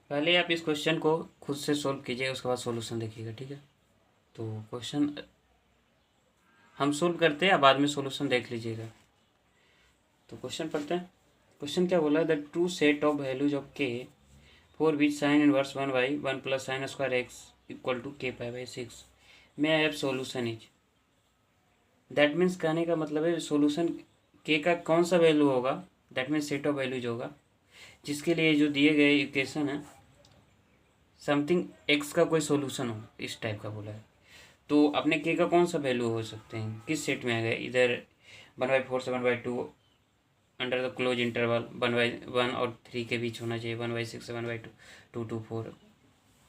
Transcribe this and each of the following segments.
पहले आप इस क्वेश्चन को खुद से सोल्व कीजिएगा, उसके बाद सॉल्यूशन देखिएगा, ठीक है। तो क्वेश्चन हम सोल्व करते हैं, बाद में सॉल्यूशन देख लीजिएगा। तो क्वेश्चन पढ़ते हैं। क्वेश्चन क्या बोला, the true set of values of k for which sine inverse 1/1 plus sine square x equal to k pi by 6 में I have solution is. That means कहने का मतलब है सॉल्यूशन के का कौन सा वैल्यू होगा, that means set of values होगा जिसके लिए जो दिए गए इक्वेशन है समथिंग एक्स का कोई सॉल्यूशन हो, इस टाइप का बोला है। तो अपने के का कौन सा वैल्यू हो सकते हैं, किस सेट में आएगा, इधर 1/4 से 1/2 अंडर द क्लोज इंटरवल 1/1 और 3 के बीच होना चाहिए, 1/6 से 1/2 2 to 4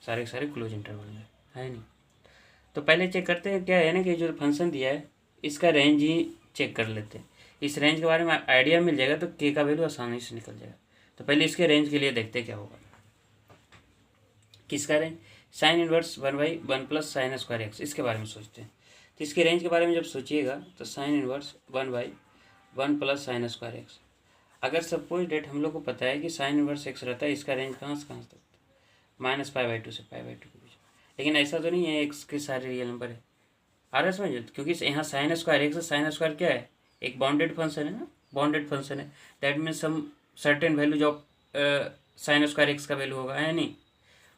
सारे सारे क्लोज इंटरवल में है नहीं। तो पहले चेक करते हैं क्या है ना कि जो फंक्शन दिया है इसका रेंज ही चेक कर लेते हैं। इस रेंज के बारे में आइडिया मिल जाएगा तो के का वैल्यू आसानी से निकल जाएगा। तो पहले इसके रेंज के लिए देखते हैं क्या होगा। किसका range, sign inverse 1/1 plus sine square x, इसके बारे में सोचते हैं। तो इसके रेंज के बारे में जब सोचिएगा तो sign inverse 1/1 plus sine square x, अगर सपोज डेट हम लोग को पता है कि साइन इनवर्स एक्स रहता है, इसका रेंज कहाँ से तक, -π/2 से π/2 के बीच। लेकिन ऐसा तो नहीं है एक्स के सारे रियल नंबर है, आ रहा है समझ, क्योंकि यहाँ sine square x, sine square क्या है, एक बाउंडेड फंक्शन है ना, बाउंडेड फंक्शन है। That means some certain values of sine square x का वैल्यू होगा, है नहीं,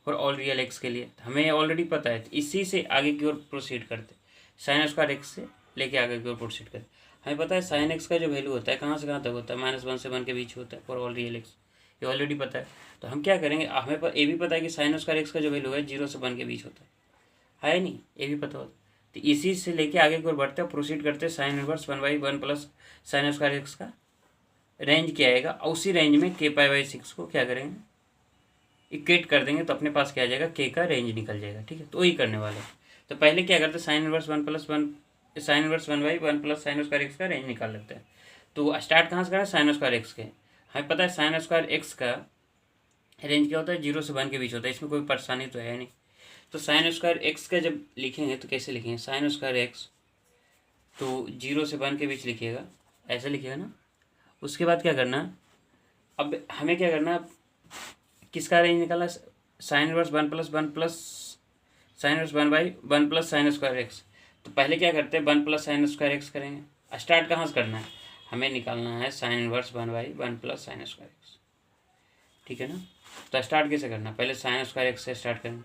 और ऑल रियल एक्स के लिए हमें ऑलरेडी पता है। तो इसी से आगे की ओर प्रोसीड करते, साइन स्क्वायर एक्स से लेके आगे की ओर प्रोसीड करते। हमें पता है साइन एक्स का जो वैल्यू होता है कहाँ से कहाँ तक होता है, -1 से 1 के बीच होता है फॉर ऑल रियल एक्स, ये ऑलरेडी पता है। तो हम क्या करेंगे, हमें ये भी पता है कि साइन स्क्वायर एक्स का जो वैल्यू है 0 से 1 के बीच होता है नहीं, ये भी पता होता है। तो इसी से लेके आगे की ओर बढ़ते हैं, प्रोसीड करते हैं, sign inverse 1/1 plus sine square x का रेंज क्या आएगा, और उसी रेंज में k π/6 को क्या करेंगे, इक्वेट कर देंगे, तो अपने पास क्या आ जाएगा, के का रेंज निकल जाएगा, ठीक है। तो वही करने वाले हैं। तो पहले क्या करते हैं, sign inverse 1/1 sign inverse 1/1 plus sine square x का रेंज निकाल लेते हैं। तो स्टार्ट कहाँ से करें, साइन स्क्वायर एक्स के। हमें पता है साइन स्क्वायर एक्स का रेंज क्या होता है, 0 से 1 के बीच होता है, इसमें कोई परेशानी तो है नहीं। तो साइन स्क्वायर एक्स का जब लिखेंगे तो कैसे लिखेंगे, साइन स्क्वायर एक्स तो 0 से 1 के बीच लिखिएगा, ऐसे लिखिएगा ना। उसके बाद क्या करना, अब हमें क्या करना, किसका रेंज निकाला, sign inverse 1/1 plus sign inverse 1/1 plus sine square x. तो पहले क्या करते हैं, 1 प्लस साइन स्क्वायर एक्स करेंगे। स्टार्ट कहाँ से करना है, हमें निकालना है sign inverse 1/1 plus sine square x, ठीक है ना। तो स्टार्ट कैसे करना, पहले साइन स्क्वायर एक्स से स्टार्ट करेंगे,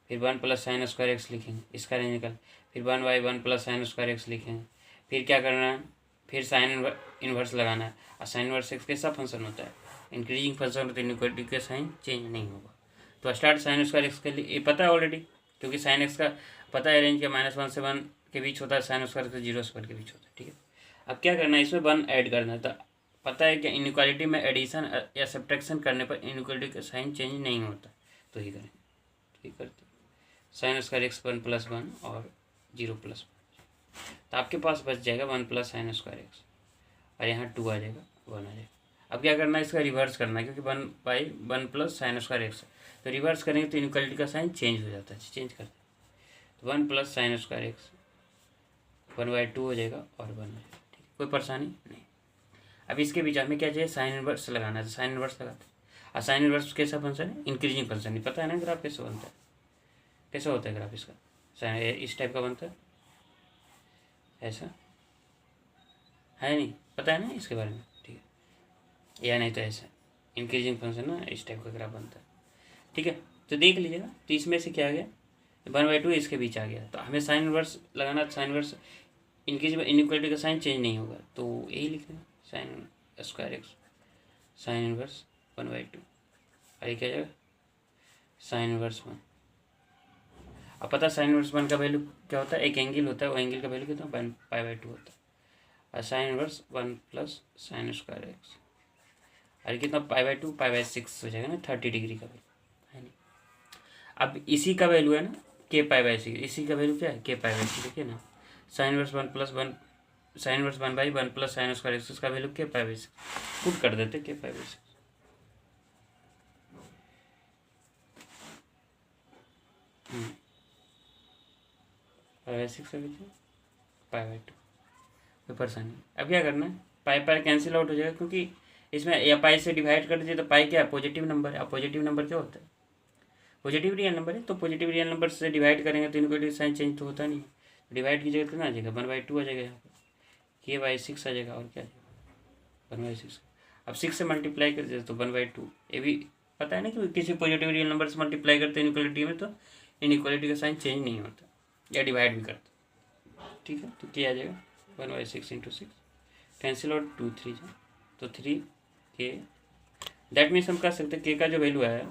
फिर 1 प्लस साइन स्क्वायर एक्स लिखेंगे, इसका रेंज निकाल, फिर 1/1 प्लस साइन स्क्वायर एक्स लिखेंगे, फिर क्या करना है, फिर साइन इनवर्स लगाना है। और साइन इनवर्स एक्स कैसा फंक्शन होता है, इंक्रीजिंग फंक्शन होता है, इनइक्वालिटी का साइन चेंज नहीं होगा। तो स्टार्ट साइन स्क्वायर एक्स के लिए ये पता है ऑलरेडी, क्योंकि साइन एक्स का पता है रेंज का -1 से 1 के बीच होता है, साइन स्क्वायर का 0 से 1 के बीच होता है, ठीक है। अब क्या करना है, इसमें 1 ऐड करना है। तो पता है कि इनइक्वालिटी में एडिशन या सब्ट्रैक्शन करने पर इनइक्वालिटी का साइन चेंज नहीं होता, तो ये करें, ठीक करते साइन स्क्वायर एक्स 1+1 और 0+1। तो आपके पास बच जाएगा 1 प्लस साइन स्क्वायर एक्स, और यहाँ 2 आ जाएगा, 1 आ जाएगा। अब क्या करना है, इसका रिवर्स करना है, क्योंकि 1/1 प्लस साइन स्क्वायर एक्स है, तो रिवर्स करेंगे तो इनइक्वालिटी का साइन चेंज हो जाता है, चेंज करते हैं। तो 1 प्लस साइन स्क्वायर एक्स 1/2 हो जाएगा और 1 हो जाएगा, ठीक है, कोई परेशानी नहीं। अब इसके बीच हमें क्या चाहिए, साइन इनवर्स लगाना है, तो साइन इनवर्स लगाते हैं। और साइन इनवर्स कैसा फंक्शन है, इंक्रीजिंग फंक्शन, नहीं पता है ना ग्राफ कैसे बनता है, कैसे होता है ग्राफ इसका, साइन इस टाइप का बनता है, ऐसा है नहीं, पता है ना इसके बारे में, ठीक है, या नहीं तो ऐसा इंक्रीजिंग फंक्शन ना, इस टाइप का ग्राफ बनता है, ठीक है। तो देख लीजिएगा, तो इसमें से क्या आ गया, 1/2 इसके बीच आ गया, तो हमें साइन इनवर्स लगाना, साइन इनवर्स इंक्रीज में इनइक्वालिटी का साइन चेंज नहीं होगा, तो यही लिख देना, sign square x sine inverse 1/2, और ये क्या जाएगा, साइन इनवर्स 1। अब पता है साइन इनवर्स 1 का वैल्यू क्या होता है, एक एंगल होता है, वो एंगल का वैल्यू कितना, π/2 होता है। और sine inverse 1 plus sine square x, और कितना π/2 π/6 हो जाएगा ना, 30 डिग्री का वैल्यू है नहीं। अब इसी का वैल्यू है ना k π/6, इसी का वैल्यू क्या है, k π/6, देखिए ना, sine inverse 1+1 sign inverse 1/1 plus sine square x का वैल्यू k π/6, पुट कर देते k π/6, π/6 π/2, कोई परेशानी। अब क्या करना है, पाई कैंसिल आउट हो जाएगा, क्योंकि इसमें या पाई से डिवाइड कर दीजिए, तो पाई क्या है, पॉजिटिव नंबर है। अब पॉजिटिव नंबर क्या होता है, पॉजिटिव रियल नंबर है तो पॉजिटिव रियल नंबर से डिवाइड करेंगे तो इनक्वलिटी साइन चेंज तो होता नहीं है। डिवाइड की जगह कितना आ जाएगा 1/2 आ जाएगा, यहाँ पर k/6 आ जाएगा और क्या आ जाएगा 1/6। अब 6 से मल्टीप्लाई कर देते तो 1/2। ये भी पता है ना कि किसी पॉजिटिव रियल नंबर से मल्टीप्लाई करते हैं इनक्वलिटी में तो इनक्वलिटी का साइन चेंज नहीं होता या डिवाइड भी करते। ठीक है, तो क्या आ जाएगा 1/6 × 6 कैंसिल और 2 3 तो 3k। दैट मीन्स हम कह सकते हैं k का जो वैल्यू आया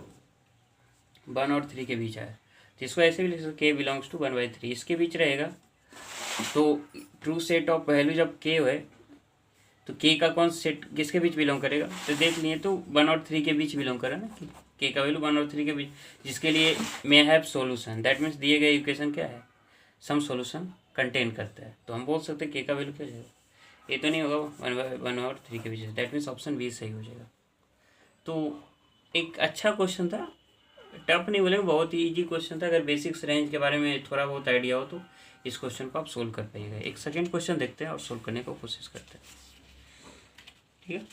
1 और 3 के बीच आया, तो इसको ऐसे भी लिख सकते k बिलोंग्स टू 1/3 इसके बीच रहेगा। तो ट्रू सेट ऑफ वैल्यू जब k है तो k का कौन सेट किसके बीच बिलोंग करेगा, तो देख लिए तो 1 और 3 के बीच बिलोंग करा ना कि k का वैल्यू 1 और 3 के बीच, जिसके लिए may have solution. That means दिए गए इक्वेशन क्या है, सम सॉल्यूशन कंटेन करता है। तो हम बोल सकते हैं k का वैल्यू क्या जाएगा, ये तो नहीं होगा 1 और 3 के बीच, दैट मीन्स ऑप्शन बी सही हो जाएगा। तो एक अच्छा क्वेश्चन था, टफ नहीं बोलेंगे, बहुत ही ईजी क्वेश्चन था। अगर बेसिक्स रेंज के बारे में थोड़ा बहुत आइडिया हो तो इस क्वेश्चन को आप सोल्व कर पाइएगा। एक सेकेंड क्वेश्चन देखते हैं और सोल्व करने की कोशिश करते हैं। ठीक है,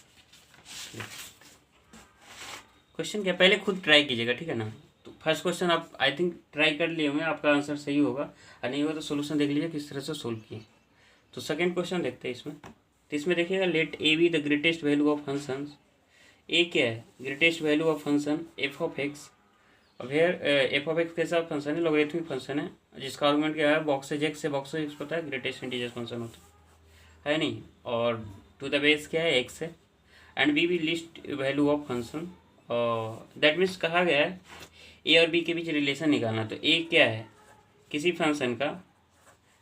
क्वेश्चन क्या पहले खुद ट्राई कीजिएगा, ठीक है ना। तो फर्स्ट क्वेश्चन आप आई थिंक ट्राई कर लिए होंगे, आपका आंसर सही होगा और नहीं होगा तो सोल्यूशन देख लीजिए किस तरह से सोल्व किए। तो सेकेंड क्वेश्चन देखते हैं इसमें। तो इसमें देखिएगा let a be the greatest value of function. A क्या है, greatest value of function f of x. अब हेयर एफ ऑफ एक्स कैसा फंक्शन है, लॉगरिथमिक फंक्शन है जिसका आर्गुमेंट क्या है बॉक्सेज एक्स से बॉक्सेज एक्स पता है ग्रेटेस्ट इंटीजर फंक्शन होता है नहीं, और टू द बेस क्या है एक्स है। And b least value of function, that means कहा गया है ए और बी के बीच रिलेशन निकालना। तो ए क्या है किसी फंक्शन का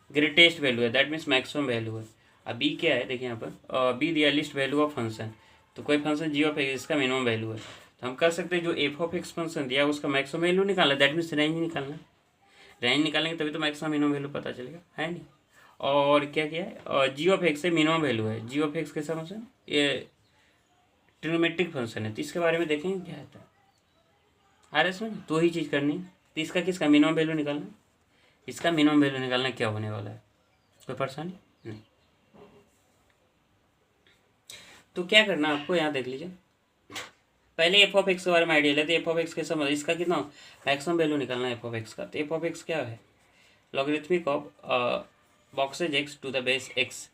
ग्रेटेस्ट वैल्यू है, दैट मीन्स मैक्सिमम वैल्यू है। अब बी क्या है देखिए यहाँ पर बी दिया लिस्ट वैल्यू ऑफ फंक्शन, तो कोई फंक्शन जी ऑफ एक्स इसका मिनिमम वैल्यू है। तो हम कर सकते हैं जो एफ ऑफ एक्स फंक्शन दिया उसका मैक्सिमम वैल्यू निकालना, दैट मीन्स रेंज निकालना। रेंज निकालेंगे तभी तो मैक्सिमम मिनिमम वैल्यू पता चलेगा, है नहीं। और क्या क्या है, और जी ऑफ एक्स से मिनिमम वैल्यू है। जी ऑफ एक्स कैसा फंक्शन, ये ट्रिग्नोमेट्रिक फंक्शन है, तो इसके बारे में देखेंगे क्या आता है। आ रहा है इसमें दो ही चीज़ करनी है, तो इसका किसका मिनिमम वैल्यू निकालना, इसका मिनिमम वैल्यू निकालना क्या होने वाला है, कोई परेशानी नहीं। तो क्या करना आपको यहाँ देख लीजिए, पहले एफ ऑफ एक्स के बारे में आइडिया लेते। एफ ऑफ एक्स कैसा मतलब इसका कितना मैक्सिमम वैल्यू निकालना है एफ ऑफ एक्स का। तो एफ ऑफ एक्स क्या है logarithmic of boxes x to the base x.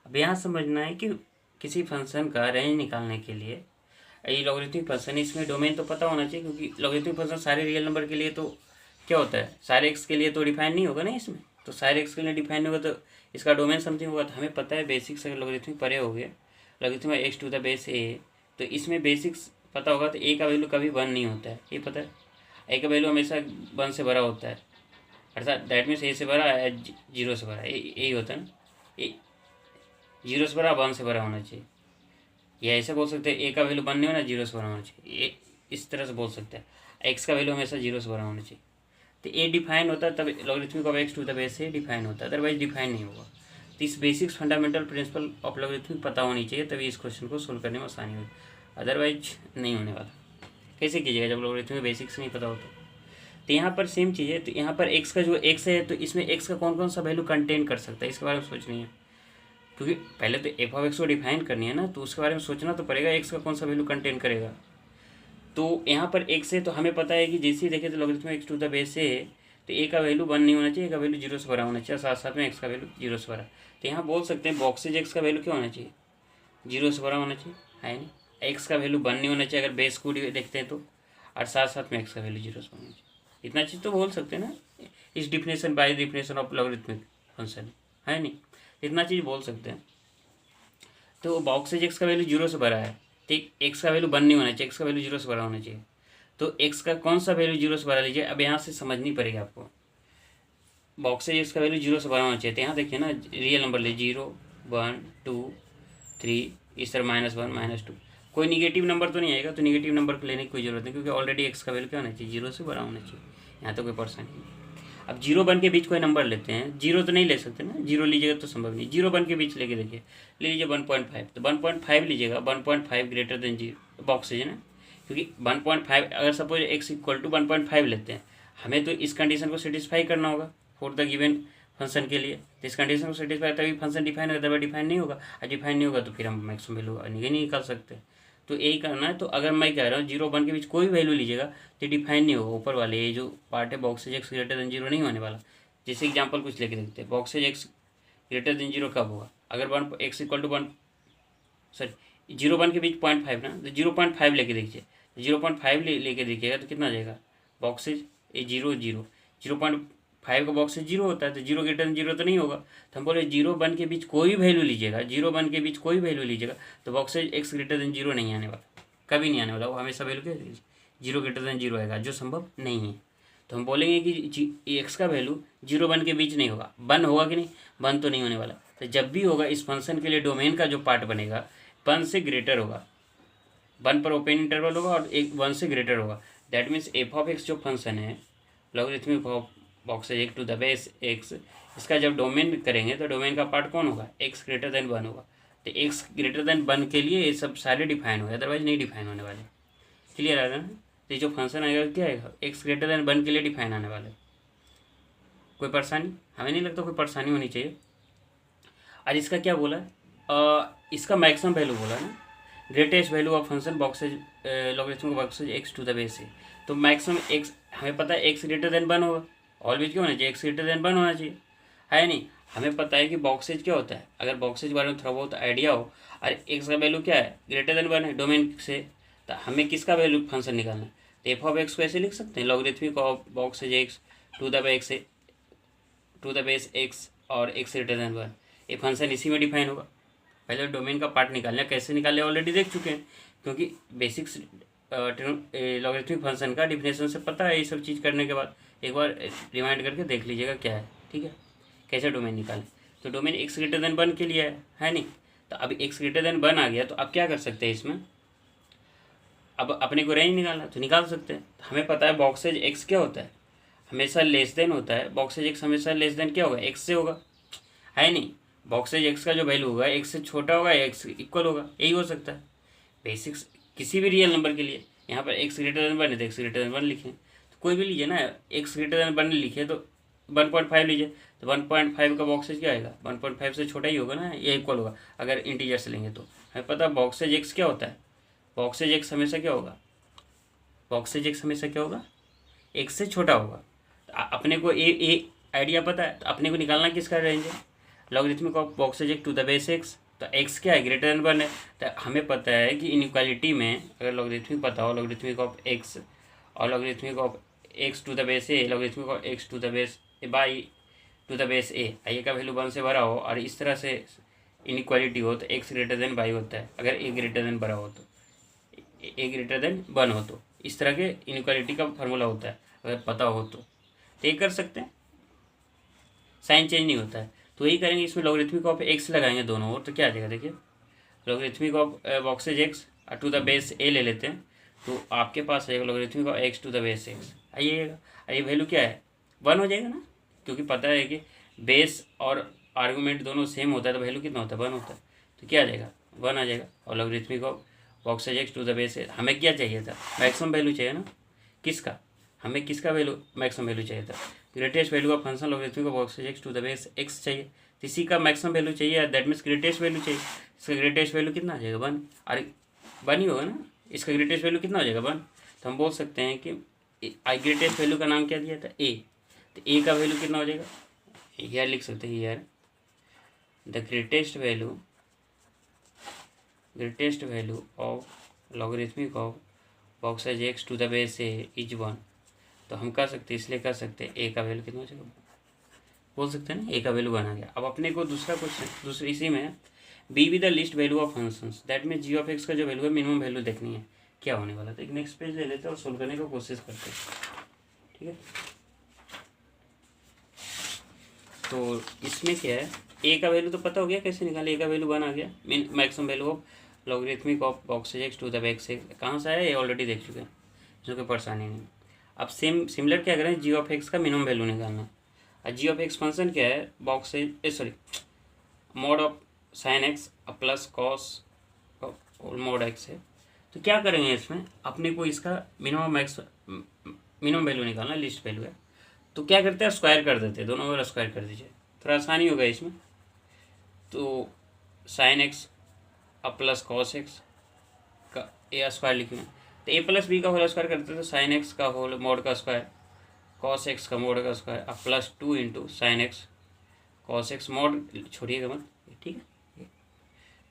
अब यहाँ समझना है कि किसी फंक्शन का रेंज निकालने के लिए ये लॉगरिथमिक फंक्शन, इसमें डोमेन तो पता होना चाहिए क्योंकि लॉगरिथमिक फंक्शन सारे रियल नंबर के लिए तो क्या होता है, सारे एक्स के लिए तो डिफाइन नहीं होगा ना इसमें, तो सारे एक्स के लिए डिफाइन नहीं होगा तो इसका डोमेन समथिंग होगा। तो हमें पता है बेसिक्स अगर लॉगरिथमिक पढ़े हो गए logarithmic x to the base a, तो इसमें बेसिक्स पता होगा तो ए का वैल्यू कभी 1 नहीं होता है, ये पता है। ए का वैल्यू हमेशा 1 से बड़ा होता है, अर्थात दैट मीन्स ए से बड़ा है 0 से बड़ा, यही होता है ना, ए 0 से बड़ा 1 से बड़ा होना चाहिए। या ऐसे बोल सकते हैं ए का वैल्यू 1 नहीं होना 0 से बड़ा होना चाहिए, इस तरह से बोल सकते हैं एक्स का वैल्यू हमेशा 0 से बड़ा होना चाहिए। तो ए डिफाइन होता है तब logarithmic of x to the base से डिफाइन होता है, अदरवाइज डिफाइन नहीं होगा। तो इस basics fundamental principle of logarithmic पता होनी चाहिए तभी इस क्वेश्चन को सोल्व करने में आसानी होगी, अदरवाइज नहीं होने वाला। कैसे कीजिएगा जब लॉगरिथमिक बेसिक्स नहीं पता होता। तो यहाँ पर सेम चीज़ है, तो यहाँ पर एक्स का जो एक्स है तो इसमें एक्स का कौन कौन सा वैल्यू कंटेन कर सकता है इसके बारे में सोचनी है, क्योंकि पहले तो एफ ऑफ एक्स को डिफाइन करनी है ना, तो उसके बारे में सोचना तो पड़ेगा एक्स का कौन सा वैल्यू कंटेन करेगा। तो यहाँ पर एक्स है तो हमें पता है कि जैसे ही देखें तो logarithmic x to the base है तो ए का वैल्यू 1 नहीं होना चाहिए, ए का वैल्यू 0 से बड़ा होना चाहिए, साथ साथ में एक्स का वैल्यू 0 से बड़ा। तो यहाँ बोल सकते हैं बॉक्सेज एक्स का वैल्यू क्या होना चाहिए 0 से बड़ा होना चाहिए, है नहीं। एक्स का वैल्यू 1 नहीं होना चाहिए अगर बेस को देखते हैं तो, और साथ साथ में एक्स का वैल्यू 0 से बड़ा होना चाहिए। इतना चीज़ तो बोल सकते हैं ना, इस definition by definition of logarithmic function, है नहीं, इतना चीज़ बोल सकते हैं। तो बॉक्सेज एक्स का वैल्यू 0 से बड़ा है, ठीक, एक्स का वैल्यू 1 नहीं होना चाहिए, एक्स का वैल्यू 0 से बड़ा होना चाहिए। तो एक्स का कौन सा वैल्यू 0 से बड़ा लीजिए, अब यहाँ से समझनी पड़ेगी आपको। बॉक्सेज एक्स का वैल्यू 0 से बड़ा होना चाहिए, तो यहाँ देखिए ना रियल नंबर ले 0 1 2 3 इस तरह -1 -2, कोई निगेटिव नंबर तो नहीं आएगा, तो निगेटिव नंबर को लेने की कोई जरूरत नहीं क्योंकि ऑलरेडी एक्स का वैल्यू क्या होना चाहिए 0 से बड़ा होना चाहिए, यहाँ तो कोई परेशानी नहीं। अब 0 1 के बीच कोई नंबर लेते हैं, 0 तो नहीं ले सकते ना, 0 लीजिएगा तो संभव नहीं। 0 1 के बीच लेके देखिए, ले लीजिए 1.5, तो 1.5 लीजिएगा, 1.5 ग्रेटर देन 0 बॉक्सेज है ना, क्योंकि 1.5 अगर सपोज एक्स इक्वल टू 1.5 लेते हैं, हमें तो इस कंडीशन को सेटिस्फाई करना होगा फॉर द गिवन फंक्शन के लिए। तो इस कंडीशन को सेटिस्फाई तभी फंक्शन डिफाइन होगा, तभी डिफाइन नहीं होगा, और डिफाइन नहीं होगा तो फिर हम मैक्सिमम वैल्यू नहीं निकाल सकते। तो यही करना है। तो अगर मैं कह रहा हूँ 0 1 के बीच कोई वैल्यू लीजिएगा तो डिफाइन नहीं होगा, ऊपर वाले ये जो पार्ट है बॉक्सेज एक्स ग्रेटर देन 0 नहीं होने वाला। जैसे एग्जाम्पल कुछ लेके देखते हैं, बॉक्सेज एक्स ग्रेटर देन 0 कब होगा, अगर 1 सॉरी 0 1 के बीच 0.5 ना, तो 0.5 लेके देखिए, 0.5 लेके देखिएगा तो कितना आ जाएगा, बॉक्सेज ए 0.5 का बॉक्सेज 0 होता है, तो 0 ग्रेटर देन 0 तो नहीं होगा। तो हम बोले 0 1 के बीच कोई वैल्यू लीजिएगा, 0 1 के बीच कोई वैल्यू लीजिएगा तो बॉक्सेज एक्स ग्रेटर देन 0 नहीं आने वाला, कभी नहीं आने वाला, वो हमेशा वैल्यू क्या 0 ग्रेटर देन 0 आएगा, जो संभव नहीं है। तो हम बोलेंगे कि एक्स का वैल्यू 0 1 के बीच नहीं होगा, 1 होगा कि नहीं, 1 तो नहीं होने वाला। तो जब भी होगा इस फंक्शन के लिए डोमेन का जो पार्ट बनेगा 1 से ग्रेटर होगा, 1 पर ओपन इंटरवल होगा और 1 से ग्रेटर होगा। That means f of x जो फंक्शन है logarithmic of boxes x to the base x, इसका जब डोमेन करेंगे तो डोमेन का पार्ट कौन होगा, एक्स ग्रेटर देन 1 होगा। तो एक्स ग्रेटर देन 1 के लिए ये सब सारे डिफाइन होंगे, अदरवाइज नहीं डिफाइन होने वाले। क्लियर आ रहा है ना। तो ये जो फंक्शन आएगा क्या आएगा, एक्स ग्रेटर देन 1 के लिए डिफाइन आने वाला है। कोई परेशानी, हमें नहीं लगता कोई परेशानी होनी चाहिए। आज इसका क्या बोला है, इसका मैक्सिमम वैल्यू बोला ना, greatest value of function boxes logarithmic boxes x to the base है। तो मैक्सिमम एक्स हमें पता है एक्स ग्रेटर देन 1 होगा, ऑलवेज क्या होना चाहिए, एक्स ग्रेटर देन 1 होना चाहिए, है नहीं। हमें पता है कि बॉक्सेज क्या होता है, अगर बॉक्सेज के बारे में थोड़ा बहुत आइडिया हो, अरे एक्स का वैल्यू क्या है, ग्रेटर देन 1 है डोमेन से, तो हमें किसका वैल्यू फंक्शन निकालना है, तो एफ ऑफ एक्स को ऐसे लिख सकते हैं, logarithmic of boxes x to the base x और एक्स ग्रेटर देन 1, ये फंक्शन इसी में डिफाइन होगा। पहले डोमेन का पार्ट निकालना, कैसे निकालने ऑलरेडी देख चुके हैं, क्योंकि बेसिक्स लॉगरिथमिक फंक्शन का डिफिनेशन से पता है। ये सब चीज़ करने के बाद एक बार रिमाइंड करके देख लीजिएगा क्या है, ठीक है, कैसे डोमेन निकालें। तो डोमेन एक्स ग्रेटर देन 1 के लिए है नहीं, तो अभी एक्स ग्रेटर देन 1 आ गया, तो अब क्या कर सकते हैं इसमें, अब अपने को रेंज निकालना तो निकाल सकते हैं। हमें पता है बॉक्सेज एक्स क्या होता है, हमेशा लेस देन होता है, बॉक्सेज एक्स हमेशा लेस देन क्या होगा, एक्स से होगा, है नहीं। बॉक्सेज एक्स का जो वैल्यू होगा एक्स से छोटा होगा या एक्स इक्वल होगा, यही हो सकता है बेसिक्स किसी भी रियल नंबर के लिए। यहाँ पर एक्स ग्रेटर देन 1 है तो एक्स ग्रेटर देन 1 लिखें, तो कोई भी लीजिए ना, एक्स ग्रेटर देन 1 लिखे तो 1.5 लीजिए, तो 1.5 का बॉक्सेज क्या आएगा, 1.5 से छोटा ही होगा ना, या इक्वल होगा अगर इंटीजर से लेंगे। तो हमें पता है बॉक्सेज एक्स क्या होता है, बॉक्सेज एक्स हमेशा क्या होगा, बॉक्सेज एक्स हमेशा क्या होगा, एक्स से छोटा होगा। अपने को ए आइडिया पता है, तो अपने को निकालना किसका रेंज है, logarithmic of boxes x to the base x. तो एक्स क्या है, ग्रेटर देन 1 है। तो हमें पता है कि इनइक्वालिटी में अगर लॉगरिथमिक पता हो, लॉगरिथमिक ऑफ एक्स और logarithmic of x to the base a, logarithmic of x to the base a by to the base a का वैल्यू 1 से बड़ा हो और इस तरह से इनइक्वालिटी हो, तो एक्स ग्रेटर देन बाई होता है। अगर ए ग्रेटर देन बड़ा हो तो ए ग्रेटर देन 1 हो, तो इस तरह के इनइक्वालिटी का फार्मूला होता है, अगर पता हो तो ये कर सकते हैं, साइन चेंज नहीं होता है। तो यही करेंगे, इसमें लॉगरिथमिक ऑफ एक्स लगाएंगे दोनों ओर, तो क्या आ जाएगा देखिए, logarithmic of boxes x to the base a ले लेते हैं, तो आपके पास आएगा logarithmic of x to the base x, आइएगा, ये वैल्यू क्या है 1 हो जाएगा ना, क्योंकि पता है कि बेस और आर्गूमेंट दोनों सेम होता है, तो वैल्यू कितना होता है 1 होता है, तो क्या आ जाएगा 1 आ जाएगा। और logarithmic of boxes x to the base a, हमें क्या चाहिए था, मैक्सिमम वैल्यू चाहिए ना, किसका, हमें किसका वैल्यू मैक्सिमम वैल्यू चाहिए था, greatest value of function logarithmic of boxes x to the base x चाहिए, इसी का मैक्सिमम वैल्यू चाहिए, दैट मीन्स ग्रेटेस्ट वैल्यू चाहिए। इसका ग्रेटेस्ट वैल्यू कितना आ जाएगा 1, अरे 1 ही होगा ना, इसका ग्रेटेस्ट वैल्यू कितना हो जाएगा 1। तो हम बोल सकते हैं कि आई ग्रेटेस्ट वैल्यू का नाम क्या दिया था ए, तो ए का वैल्यू कितना हो जाएगा, यार लिख सकते हैं यार, the greatest value of logarithmic of boxes x to the base a is 1। तो हम कर सकते हैं, इसलिए कर सकते हैं ए का वैल्यू कितना हो जाएगा, बोल सकते हैं ना, ए का वैल्यू 1 आ गया। अब अपने को दूसरा क्वेश्चन, दूसरे इसी में b with the least value of functions, that mean g of x का जो वैल्यू है मिनिमम वैल्यू देखनी है क्या होने वाला। तो एक नेक्स्ट पेज ले लेते हैं और सोल्व करने की कोशिश करते हैं, ठीक है। तो इसमें क्या है, ए का वैल्यू तो पता हो गया कैसे निकाले, ए का वैल्यू 1 आ गया, maximum value of logarithmic of boxes x to the base x कहाँ से आया, ये ऑलरेडी देख चुके हैं, इसमें कोई परेशानी नहीं। अब सिमिलर क्या करें, जी ऑफ एक्स का मिनिमम वैल्यू निकालना है। और जी ऑफ एक्स फंक्शन क्या है, boxes mode of sine x plus cos mode x है। तो क्या करेंगे इसमें, अपने को इसका मिनिमम वैल्यू निकालना, लिस्ट वैल्यू है, तो क्या करते हैं स्क्वायर कर देते हैं, दोनों ओर स्क्वायर कर दीजिए, थोड़ा आसानी होगा इसमें। तो sine x plus cos x का ए स्क्वायर लिखे हैं, तो ए प्लस बी का होल स्क्वायर करते तो साइन एक्स का होल मोड का स्क्वायर कॉस एक्स का मोड का स्क्वायर अब plus 2 into sine x cos x mod छोड़िएगा मत, ठीक है।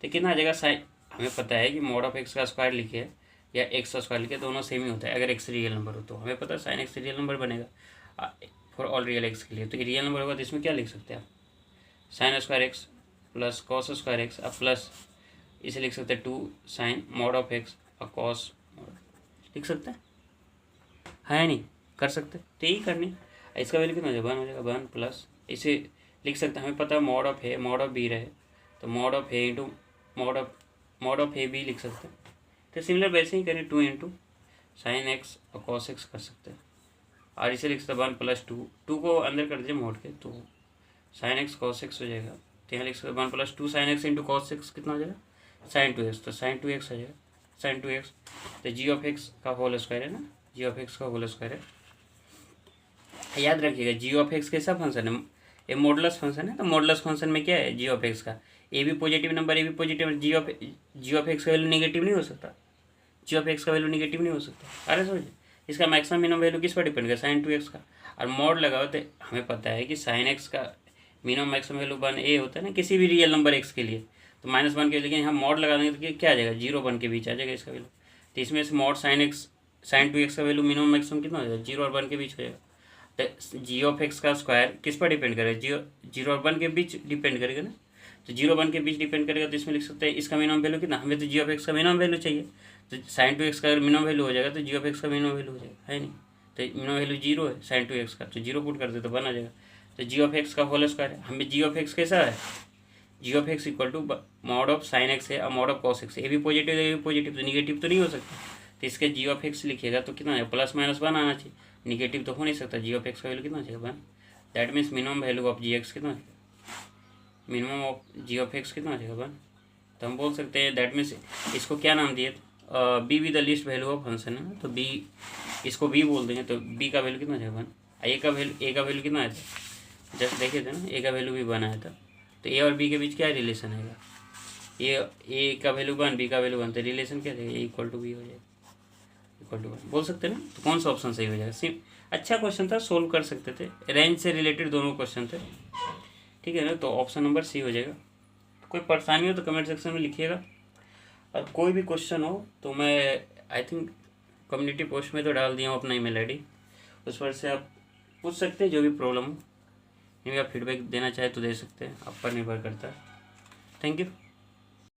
तो कितना आ जाएगा साइन, हमें पता है कि मोड ऑफ एक्स का स्क्वायर लिखे या एक्स का स्क्वायर लिखे दोनों सेम ही होता है। अगर एक्स रियल नंबर हो तो हमें पता है साइन एक्स रियल नंबर बनेगा फॉर ऑल रियल एक्स के लिए। तो रियल नंबर होगा तो इसमें क्या लिख सकते हैं आप, sign square x plus cos square x अब प्लस इसे लिख सकते हैं 2 साइन मोड ऑफ एक्स और कॉस लिख सकते हैं, है नहीं, कर सकते, तो यही करनी। इसका वैल्यू कितना हो जाएगा 1 हो जाएगा 1 प्लस इसे लिख सकते हैं, हमें पता है mod of a mod of b रहे तो mod of a into mod of a b लिख सकते हैं। तो सिमिलर वैसे ही करें 2 इंटू साइन एक्स और कॉस एक्स कर सकते हैं और इसे लिख सकते हैं 1 प्लस 2 को अंदर कर दीजिए मोड के तो साइन एक्स कॉस एक्स हो जाएगा। तो यहाँ लिख सकते हैं 1 plus 2 sine x into cos x कितना हो जाएगा साइन 2x, तो साइन 2x हो जाएगा साइन 2x। तो जी ऑफ एक्स का होल स्क्वायर है ना, जी ऑफ एक्स का होल स्क्वायर है। याद रखिएगा जी ऑफ एक्स कैसा फंक्शन है, ये मॉडुलस फंक्शन है। तो मॉडुलस फंक्शन में क्या है जी ऑफ एक्स का, ए भी पॉजिटिव नंबर ए भी पॉजिटिव, जी ऑफ एक्स का वैल्यू नेगेटिव नहीं हो सकता, जी ऑफ एक्स का वैल्यू नेगेटिव नहीं हो सकता। अरे समझिए इसका मैक्सिमम मिनिमम वैल्यू किस पर डिपेंड करेगा साइन 2x का, और मोड लगाओ तो हमें पता है कि साइन एक्स का मिनिमम मैक्सिमम वैल्यू 1 होता है ना किसी भी रियल नंबर एक्स के लिए, तो -1 के, लेकिन यहाँ मोड लगा देंगे तो क्या आ जाएगा 0 1 के बीच आ जाएगा इसका वैल्यू। तो इसमें से मोड साइन 2x का वैल्यू मिनिमम मैक्सिमम कितना हो जाएगा 0 और 1 के बीच हो जाएगा। तो जी ऑफ एक्स का स्क्वायर किस पर डिपेंड करेगा 0 और 1 के बीच डिपेंड करेगा ना, तो 0 1 के बीच डिपेंड करेगा। तो इसमें लिख सकते हैं इसका मिनिमम वैल्यू कितना, हमें तो जी ऑफ एक्स का मिनिमम वैल्यू चाहिए, तो साइन 2x का अगर मिनिमम वैल्यू हो जाएगा तो जी ऑफ एक्स का मिनिमम वैल्यू हो जाएगा, है नहीं। तो मिनिमम वैल्यू 0 है साइन 2x का, तो 0 पुट कर दे तो 1 आ जाएगा। तो जी ऑफ एक्स का होल स्क्वायर है, हमें जी ऑफ एक्स कैसा है g of x equal to mod of sine x है और मॉड ऑफ कॉस एक्स है, ये भी पॉजिटिव है ये भी पॉजिटिव, तो निगेटिव तो नहीं हो सकता। तो इसके जी ऑफ एक्स लिखिएगा तो कितना है ±1 आना चाहिए, निगेटिव तो हो नहीं सकता। जी ऑफ एक्स का वैल्यू कितना चाहिए 1, that means minimum value of g x कितना, minimum of g of x कितना चाहिए 1। तो हम बोल सकते हैं दैट मीन्स इसको क्या नाम दिए B with the least value of function है ना, तो बी इसको बी बोल देंगे, तो बी का वैल्यू कितना चाहिए 1, ए का वैल्यू कितना आया था जस्ट देखे थे ना, ए का वैल्यू भी 1 आया था। तो ए और बी के बीच क्या रिलेशन है, ए का वैल्यू 1 बी का वैल्यू 1, तो रिलेशन क्या है ए इक्वल टू बी हो जाएगा इक्वल टू 1 बोल सकते हैं ना। तो कौन सा ऑप्शन सही हो जाएगा, सिर्फ अच्छा क्वेश्चन था, सोल्व कर सकते थे, रेंज से रिलेटेड दोनों क्वेश्चन थे, ठीक है ना। तो ऑप्शन नंबर सी हो जाएगा। कोई परेशानी हो तो कमेंट सेक्शन में लिखिएगा, और कोई भी क्वेश्चन हो तो मैं आई थिंक कम्युनिटी पोस्ट में तो डाल दिया हूँ अपना ईमेल आईडी, उस पर से आप पूछ सकते हैं जो भी प्रॉब्लम हो, या फीडबैक देना चाहे तो दे सकते हैं, आप पर निर्भर करता है। Thank you.